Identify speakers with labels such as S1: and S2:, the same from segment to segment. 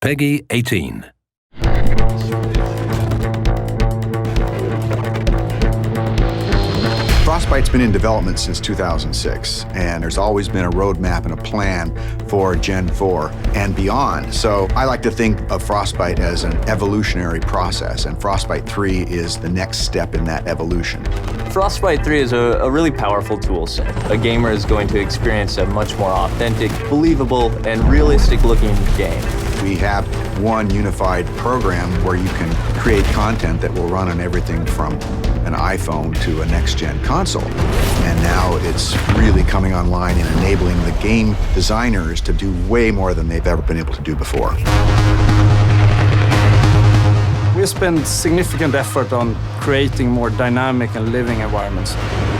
S1: Peggy 18.
S2: Frostbite's been in development since 2006, and there's always been a roadmap and a plan for Gen 4 and beyond. So I like to think of Frostbite as an evolutionary process, and Frostbite 3 is the next step in that evolution.
S3: Frostbite 3 is a really powerful tool set. A gamer is going to experience a much more authentic, believable, and realistic-looking game.
S2: We have one unified program where you can create content that will run on everything from an iPhone to a next-gen console. And now it's really coming online and enabling the game designers to do way more than they've ever been able to do before.
S4: We spend significant effort on creating more dynamic and living environments.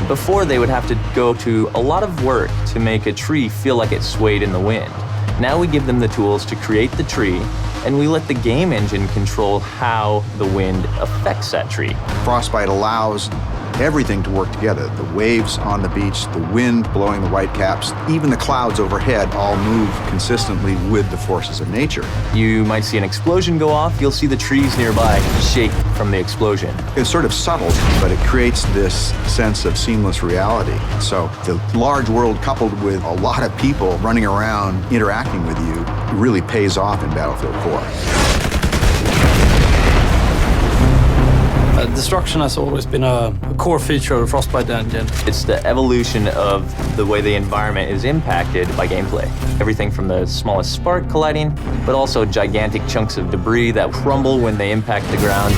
S3: Before, they would have to go to a lot of work to make a tree feel like it swayed in the wind. Now we give them the tools to create the tree, and we let the game engine control how the wind affects that tree.
S2: Frostbite allows everything to work together. The waves on the beach, the wind blowing the whitecaps, even the clouds overhead all move consistently with the forces of nature.
S3: You might see an explosion go off, you'll see the trees nearby shake from the explosion.
S2: It's sort of subtle, but it creates this sense of seamless reality. So the large world coupled with a lot of people running around interacting with you really pays off in Battlefield 4.
S4: Destruction has always been a core feature of the Frostbite engine.
S3: It's the evolution of the way the environment is impacted by gameplay. Everything from the smallest spark colliding, but also gigantic chunks of debris that crumble when they impact the ground.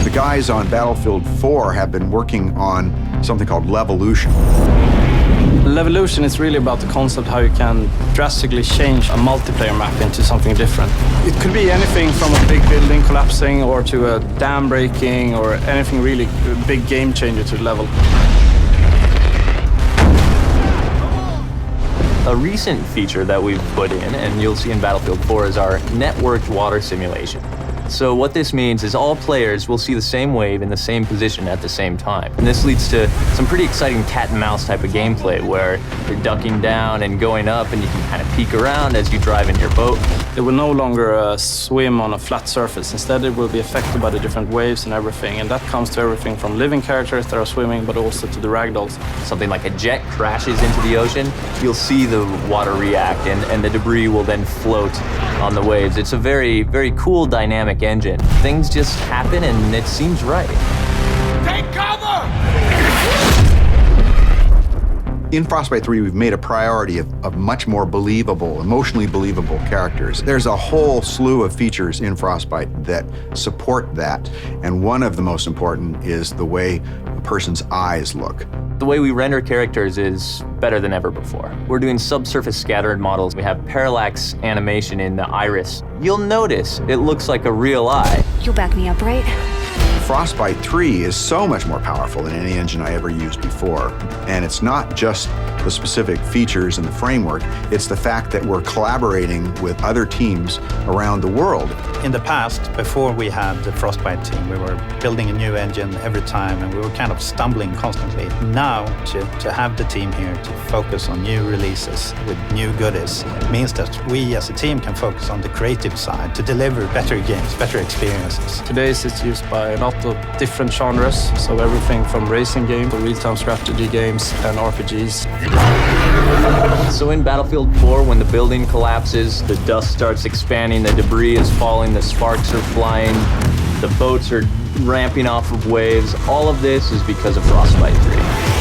S2: The guys on Battlefield 4 have been working on something called Levolution.
S4: Levolution is really about the concept how you can drastically change a multiplayer map into something different. It could be anything from a big building collapsing or to a dam breaking or anything really big game changer to the level.
S3: A recent feature that we've put in, and you'll see in Battlefield 4, is our networked water simulation. So what this means is all players will see the same wave in the same position at the same time. And this leads to some pretty exciting cat and mouse type of gameplay where you're ducking down and going up and you can kind of peek around as you drive in your boat.
S4: It will no longer swim on a flat surface. Instead, it will be affected by the different waves and everything. And that comes to everything from living characters that are swimming, but also to the ragdolls.
S3: Something like a jet crashes into the ocean, you'll see the water react and the debris will then float on the waves. It's a very, very cool dynamic engine. Things just happen and it seems right.
S5: Take cover!
S2: In Frostbite 3, we've made a priority of much more believable, emotionally believable characters. There's a whole slew of features in Frostbite that support that, and one of the most important is the way a person's eyes look.
S3: The way we render characters is better than ever before. We're doing subsurface scattered models. We have parallax animation in the iris. You'll notice it looks like a real eye.
S6: You'll back me up, right?
S2: Frostbite 3 is so much more powerful than any engine I ever used before. And it's not just the specific features and the framework, it's the fact that we're collaborating with other teams around the world.
S7: In the past, before we had the Frostbite team, we were building a new engine every time and we were kind of stumbling constantly. Now, to have the team here to focus on new releases with new goodies means that we as a team can focus on the creative side to deliver better games, better experiences.
S4: Today it's used by a lot of different genres, so everything from racing games to real-time strategy games and RPGs.
S3: So in Battlefield 4, when the building collapses, the dust starts expanding, the debris is falling, the sparks are flying, the boats are ramping off of waves, all of this is because of Frostbite 3.